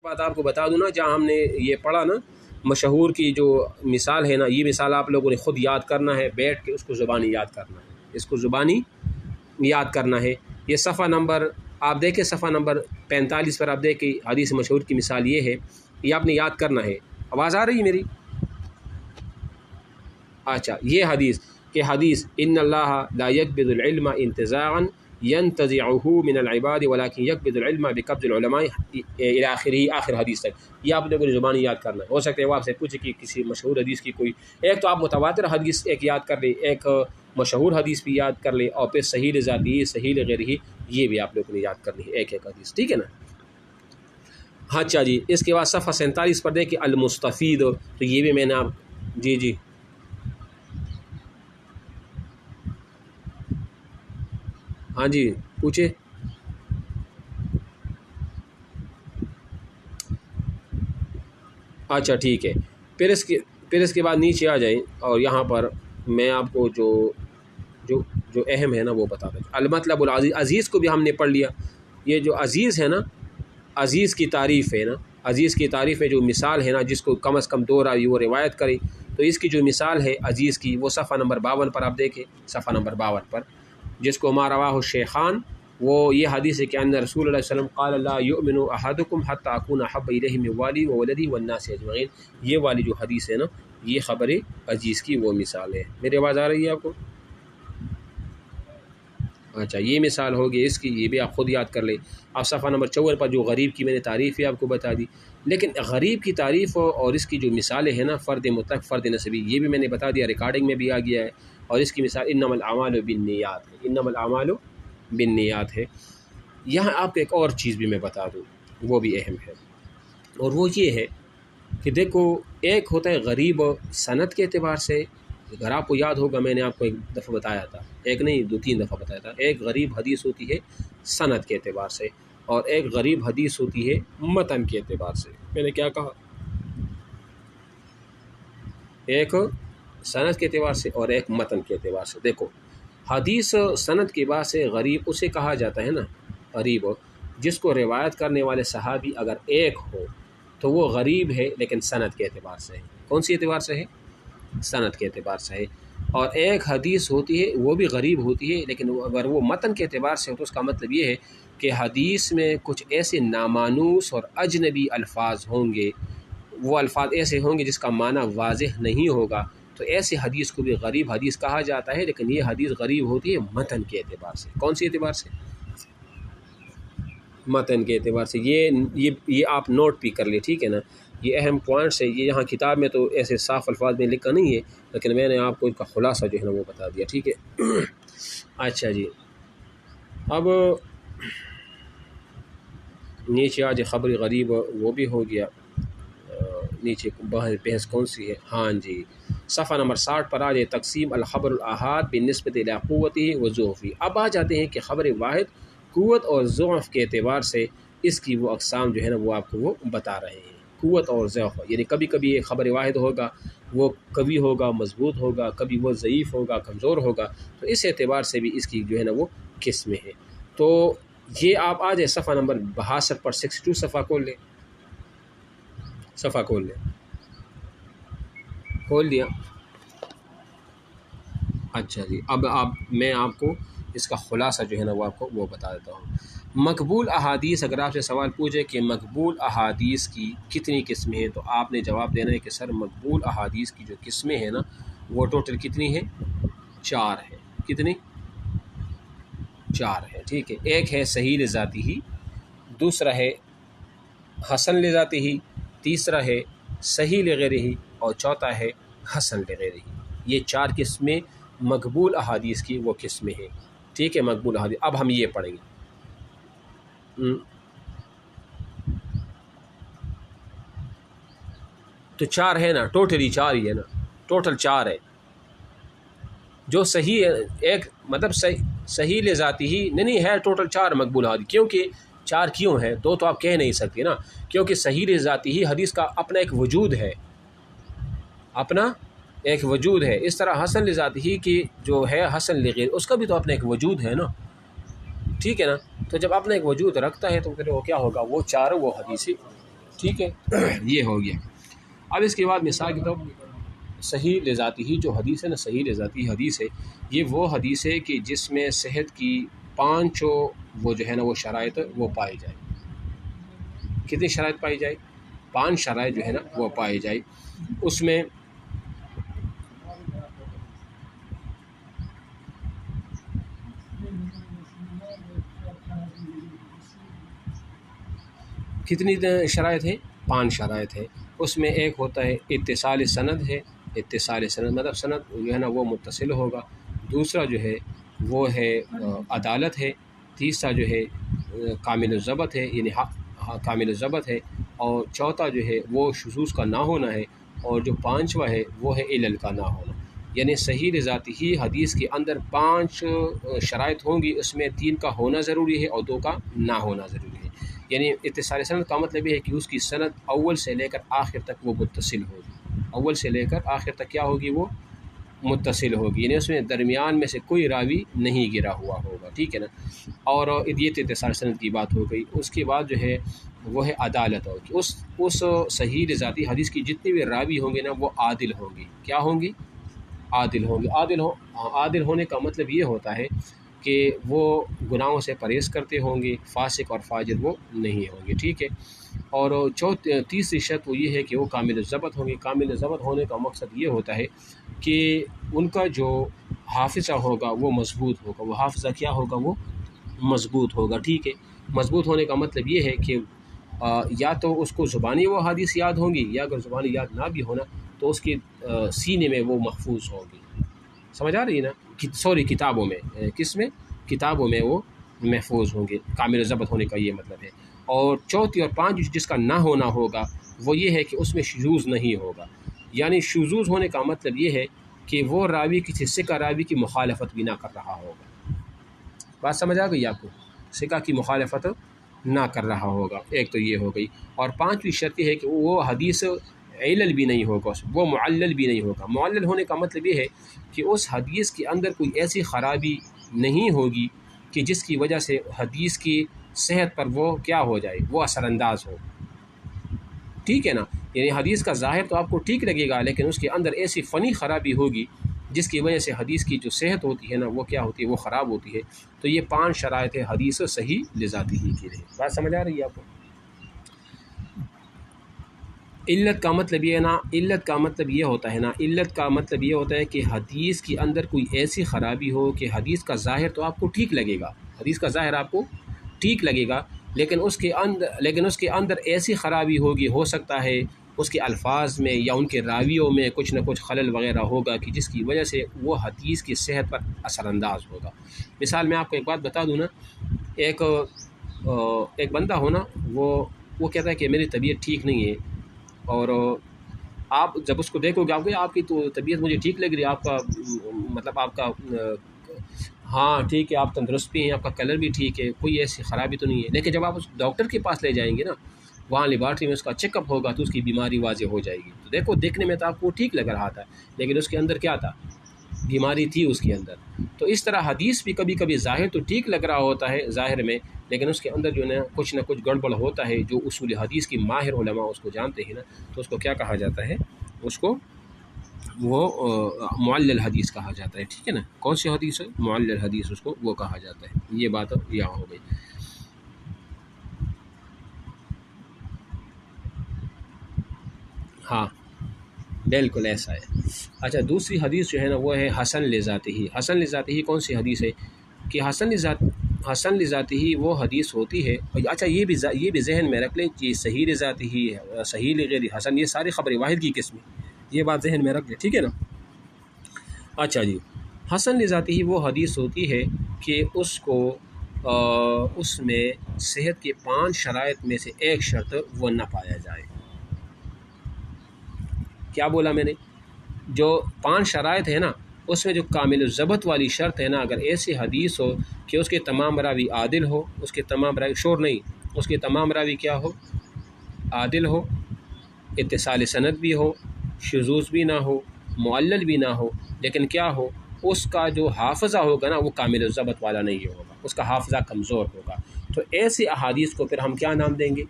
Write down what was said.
بات آپ کو بتا دوں نا، جہاں ہم نے یہ پڑھا نا مشہور کی جو مثال ہے نا، یہ مثال آپ لوگوں نے خود یاد کرنا ہے، بیٹھ کے اس کو زبانی یاد کرنا ہے، اس کو زبانی یاد کرنا ہے۔ یہ صفحہ نمبر آپ دیکھیں، صفحہ نمبر 45 پر آپ دیکھیں، حدیث مشہور کی مثال یہ ہے، یہ آپ نے یاد کرنا ہے۔ آواز آ رہی ہے میری؟ اچھا، یہ حدیث کہ حدیث ان اللہ لا يقبض العلم انتزاعا ينتزعه من العباد ولكن يقبض العلم بقبض العلماء الى آخری، آخر حدیث تک۔ یہ آپ لوگوں نے زبانی یاد کرنا ہے۔ ہو سکتا ہے وہ آپ سے پوچھے کہ کسی مشہور حدیث کی کوئی ایک، تو آپ متواتر حدیث ایک یاد کر لیں، ایک مشہور حدیث بھی یاد کر لیں، اور پھر صحیح ذاتی، صحیح غیرہی، یہ بھی آپ لوگوں نے یاد کرنی ہے، ایک ایک حدیث، ٹھیک ہے نا۔ ہاں اچھا جی، اس کے بعد صفحہ 47 پر دیکھیں المستفید، تو یہ بھی میں نے آپ جی ہاں جی پوچھے۔ اچھا ٹھیک ہے، پھر اس کے بعد نیچے آ جائیں، اور یہاں پر میں آپ کو جو اہم ہے نا وہ بتا دیں۔ المطلب العزیز، عزیز کو بھی ہم نے پڑھ لیا۔ یہ جو عزیز ہے نا، عزیز کی تعریف ہے نا، عزیز کی تعریف میں جو مثال ہے نا، جس کو کم از کم 2 راوی وہ روایت کرے، تو اس کی جو مثال ہے عزیز کی، وہ صفحہ نمبر 52 پر آپ دیکھیں، صفحہ نمبر 52 پر، جس کو ما رواہ الشیخان، وہ یہ حدیث ہے کہ ان رسول اللہ صلی اللہ علیہ وسلم قال لا یؤمن احدکم حتی اکون احب الیہ من والدی وولدی والناس اجمعین۔ یہ والی جو حدیث ہے نا، یہ خبر عزیز کی وہ مثال ہے۔ میری آواز آ رہی ہے آپ کو؟ اچھا، یہ مثال ہوگی اس کی، یہ بھی آپ خود یاد کر لیں۔ آپ صفحہ نمبر 54 پر جو غریب کی میں نے تعریف ہے آپ کو بتا دی، لیکن غریب کی تعریف اور اس کی جو مثالیں ہیں نا، فرد مطلق، فرد نسبی، یہ بھی میں نے بتا دیا، ریکارڈنگ میں بھی آ گیا ہے۔ اور اس کی مثال انما الاعمال بالنیات ہے، انما الاعمال بالنیات ہے۔ یہاں آپ کو ایک اور چیز بھی میں بتا دوں، وہ بھی اہم ہے، اور وہ یہ ہے کہ دیکھو، ایک ہوتا ہے غریب سند کے اعتبار سے، اگر آپ کو یاد ہوگا میں نے آپ کو ایک دفعہ بتایا تھا، ایک نہیں 2-3 دفعہ بتایا تھا، ایک غریب حدیث ہوتی ہے سند کے اعتبار سے، اور ایک غریب حدیث ہوتی ہے متن کے اعتبار سے۔ میں نے کیا کہا؟ ایک سند کے اعتبار سے اور ایک متن کے اعتبار سے۔ دیکھو، حدیث سند کے بعد سے غریب اسے کہا جاتا ہے نا، غریب جس کو روایت کرنے والے صحابی اگر ایک ہو تو وہ غریب ہے، لیکن سند کے اعتبار سے ہے۔ کون سی اعتبار سے ہے؟ سند کے اعتبار سے ہے۔ اور ایک حدیث ہوتی ہے وہ بھی غریب ہوتی ہے، لیکن اگر وہ متن کے اعتبار سے ہو تو اس کا مطلب یہ ہے کہ حدیث میں کچھ ایسے نامانوس اور اجنبی الفاظ ہوں گے، وہ الفاظ ایسے ہوں گے جس کا معنی واضح نہیں ہوگا، تو ایسے حدیث کو بھی غریب حدیث کہا جاتا ہے، لیکن یہ حدیث غریب ہوتی ہے متن کے اعتبار سے۔ کون سی اعتبار سے؟ متن کے اعتبار سے۔ یہ آپ نوٹ بھی کر لیں، ٹھیک ہے نا، یہ اہم پوائنٹس ہے۔ یہ یہاں کتاب میں تو ایسے صاف الفاظ میں لکھا نہیں ہے، لیکن میں نے آپ کو ان کا خلاصہ جو ہے نا وہ بتا دیا، ٹھیک ہے۔ اچھا جی، اب نیچے آج خبر غریب وہ بھی ہو گیا، نیچے بحث کون سی ہے؟ ہاں جی، صفحہ نمبر 60 پر آ جائے تقسیم الخبر الاحاد بالنسبت الی قوتہ و ضعفہ۔ اب آ جاتے ہیں کہ خبر واحد قوت اور ضعف کے اعتبار سے اس کی وہ اقسام جو ہے نا وہ آپ کو وہ بتا رہے ہیں، قوت اور ضعف، یعنی کبھی کبھی ایک خبر واحد ہوگا وہ قوی ہوگا، مضبوط ہوگا، کبھی وہ ضعیف ہوگا، کمزور ہوگا، تو اس اعتبار سے بھی اس کی جو ہے نا وہ قسمیں ہیں۔ تو یہ آپ آ جائے صفحہ نمبر 62 پر، 62 صفحہ کھول لیں، صفحہ کھول لیں، کھول لیا۔ اچھا جی، اب میں آپ کو اس کا خلاصہ جو ہے نا وہ آپ کو وہ بتا دیتا ہوں۔ مقبول احادیث، اگر آپ سے سوال پوچھے کہ مقبول احادیث کی کتنی قسمیں ہیں، تو آپ نے جواب دینا ہے کہ سر مقبول احادیث کی جو قسمیں ہیں نا وہ ٹوٹل کتنی ہیں؟ 4 ہیں۔ کتنی؟ 4 ہے، ٹھیک ہے۔ ایک ہے صحیح لذاتی ہی، دوسرا ہے حسن لذاتی ہی، تیسرا ہے صحیح لغیرہ ہی، اور چوتھا ہے حسن لغیرہ ہی۔ یہ 4 قسمیں مقبول احادیث کی وہ قسمیں ہیں، ٹھیک ہے، مقبول احادیث۔ اب ہم یہ پڑھیں گے، تو 4 ہے نا، ٹوٹلی 4 ہی ہے نا، ٹوٹل 4 ہے۔ جو صحیح ہے، ایک مطلب صحیح لذاتی ہی نہیں ہے، ٹوٹل 4 مقبول حدیث۔ کیونکہ 4 کیوں ہے؟ 2 تو آپ کہہ نہیں سکتے نا، کیونکہ صحیح لذاتی ہی حدیث کا اپنا ایک وجود ہے، اپنا ایک وجود ہے۔ اس طرح حسن لذاتی ہی کی جو ہے حسن لغیر، اس کا بھی تو اپنا ایک وجود ہے نا، ٹھیک ہے نا۔ تو جب اپنا ایک وجود رکھتا ہے تو پھر وہ کیا ہوگا؟ وہ 4 وہ حدیث ٹھیک ہے یہ ہو گیا۔ اب اس کے بعد مثال کے طور صحیح لذاتی ہی جو حدیث ہے نا، صحیح لذاتی حدیث ہے، یہ وہ حدیث ہے کہ جس میں صحت کی پانچوں وہ جو ہے نا وہ شرائط وہ پائی جائے۔ کتنی شرائط پائی جائے؟ 5 شرائط جو ہے نا وہ پائی جائے۔ اس میں کتنی شرائط ہیں؟ 5 شرائط ہیں۔ اس میں ایک ہوتا ہے اتصال سند ہے، اتصال سند مطلب سند جو ہے نا وہ متصل ہوگا۔ دوسرا جو ہے وہ ہے عدالت ہے۔ تیسرا جو ہے کامل الضبط ہے، یعنی کامل الضبط ہے۔ اور چوتھا جو ہے وہ شذوذ کا نہ ہونا ہے، اور جو پانچواں ہے وہ ہے علل کا نہ ہونا۔ یعنی صحیح ذاتی ہی حدیث کے اندر 5 شرائط ہوں گی، اس میں 3 کا ہونا ضروری ہے اور 2 کا نہ ہونا ضروری ہے۔ یعنی اتصال سند کا مطلب یہ ہے کہ اس کی سند اول سے لے کر آخر تک وہ متصل ہوگی، اول سے لے کر آخر تک کیا ہوگی؟ وہ متصل ہوگی، یعنی اس میں درمیان میں سے کوئی راوی نہیں گرا ہوا ہوگا، ٹھیک ہے نا۔ اور یہ تو اتصال سند کی بات ہو گئی۔ اس کے بعد جو ہے وہ ہے عدالت ہوگی۔ اس صحیح ذاتی حدیث کی جتنی بھی راوی ہوں گے نا وہ عادل ہوں گی۔ کیا ہوں گی؟ عادل ہوں گے۔ عادل ہونے کا مطلب یہ ہوتا ہے کہ وہ گناہوں سے پرہیز کرتے ہوں گے، فاسق اور فاجر وہ نہیں ہوں گے، ٹھیک ہے۔ اور تیسری شرط وہ یہ ہے کہ وہ کامل الضبط ہوں گے۔ کامل الضبط ہونے کا مقصد یہ ہوتا ہے کہ ان کا جو حافظہ ہوگا وہ مضبوط ہوگا۔ وہ حافظہ کیا ہوگا؟ وہ مضبوط ہوگا، ٹھیک ہے۔ مضبوط ہونے کا مطلب یہ ہے کہ یا تو اس کو زبانی وہ حدیث یاد ہوں گی، یا اگر زبانی یاد نہ بھی ہونا تو اس کے سینے میں وہ محفوظ ہوگی۔ سمجھ آ رہی ہے نا؟ سوری کتابوں میں، کس میں؟ کتابوں میں وہ محفوظ ہوں گے۔ کامل ضبط ہونے کا یہ مطلب ہے۔ اور چوتھی اور 5 جس کا نہ ہونا ہوگا وہ یہ ہے کہ اس میں شذوذ نہیں ہوگا۔ یعنی شذوذ ہونے کا مطلب یہ ہے کہ وہ راوی کسی ثقہ راوی کی مخالفت بھی نہ کر رہا ہوگا۔ بات سمجھ آ گئی آپ کو؟ ثقہ کی مخالفت نہ کر رہا ہوگا، ایک تو یہ ہو گئی۔ اور 5ویں شرط یہ ہے کہ وہ حدیث علل بھی نہیں ہوگا، وہ معلل بھی نہیں ہوگا۔ معلل ہونے کا مطلب یہ ہے کہ اس حدیث کے اندر کوئی ایسی خرابی نہیں ہوگی کہ جس کی وجہ سے حدیث کی صحت پر وہ کیا ہو جائے؟ وہ اثر انداز ہو، ٹھیک ہے نا۔ یعنی حدیث کا ظاہر تو آپ کو ٹھیک لگے گا، لیکن اس کے اندر ایسی فنی خرابی ہوگی جس کی وجہ سے حدیث کی جو صحت ہوتی ہے نا وہ کیا ہوتی ہے؟ وہ خراب ہوتی ہے۔ تو یہ 5 شرائط ہے حدیث صحیح لذاتی ہی کی رہے۔ بات سمجھ آ رہی ہے آپ کو؟ علت کا مطلب یہ ہے نا، علت کا مطلب یہ ہوتا ہے نا، علت کا مطلب یہ ہوتا ہے کہ حدیث کے اندر کوئی ایسی خرابی ہو کہ حدیث کا ظاہر تو آپ کو ٹھیک لگے گا، حدیث کا ظاہر آپ کو ٹھیک لگے گا، لیکن اس کے اندر ایسی خرابی ہوگی، ہو سکتا ہے اس کے الفاظ میں یا ان کے راویوں میں کچھ نہ کچھ خلل وغیرہ ہوگا کہ جس کی وجہ سے وہ حدیث کی صحت پر اثر انداز ہوگا۔ مثال میں آپ کو ایک بات بتا دوں نا، ایک بندہ ہونا وہ کہتا ہے کہ میری طبیعت ٹھیک نہیں ہے، اور آپ جب اس کو دیکھو گے آپ کی تو طبیعت مجھے ٹھیک لگ رہی ہے، آپ کا مطلب آپ کا ہاں ٹھیک ہے، آپ تندرست بھی ہیں، آپ کا کلر بھی ٹھیک ہے، کوئی ایسی خرابی تو نہیں ہے۔ لیکن جب آپ اس ڈاکٹر کے پاس لے جائیں گے نا، وہاں لیبارٹری میں اس کا چیک اپ ہوگا تو اس کی بیماری واضح ہو جائے گی۔ تو دیکھو دیکھنے میں تو آپ کو ٹھیک لگ رہا تھا، لیکن اس کے اندر کیا تھا؟ بیماری تھی اس کے اندر۔ تو اس طرح حدیث بھی کبھی کبھی ظاہر تو ٹھیک لگ رہا ہوتا ہے ظاہر میں، لیکن اس کے اندر جو ہے نہ کچھ گڑبڑ ہوتا ہے۔ جو اصول حدیث کی ماہر علماء اس کو جانتے ہیں نا، تو اس کو کیا کہا جاتا ہے؟ اس کو وہ معلل حدیث کہا جاتا ہے، ٹھیک ہے نا۔ کون سی حدیث ہے؟ معلل حدیث اس کو وہ کہا جاتا ہے۔ یہ بات یہاں ہو گئی۔ ہاں بالکل ایسا ہے۔ اچھا دوسری حدیث جو ہے نا وہ ہے حسن لذاتی ہی۔ حسن لذاتی ہی کون سی حدیث ہے؟ کہ حسن لذاتی ہی وہ حدیث ہوتی ہے۔ اچھا یہ بھی ذہن میں رکھ لیں کہ صحیح لذاتی ہی ہے، صحیح لغیر حسن، یہ ساری خبر واحد کی قسم ہے، یہ بات ذہن میں رکھ لیں، ٹھیک ہے نا۔ اچھا جی، حسن لذاتی ہی وہ حدیث ہوتی ہے کہ اس میں صحت کے 5 شرائط میں سے ایک شرط وہ نہ پایا جائے۔ کیا بولا میں نے؟ جو 5 شرائط ہے نا اس میں جو کامل الضبط والی شرط ہے نا، اگر ایسی حدیث ہو کہ اس کے تمام راوی عادل ہو، اس کے تمام راوی شور نہیں، اس کے تمام راوی کیا ہو؟ عادل ہو، اتصال سند بھی ہو، شذوذ بھی نہ ہو، معلل بھی نہ ہو، لیکن کیا ہو؟ اس کا جو حافظہ ہوگا نا وہ کامل الضبط والا نہیں ہوگا، اس کا حافظہ کمزور ہوگا۔ تو ایسی احادیث کو پھر ہم کیا نام دیں گے؟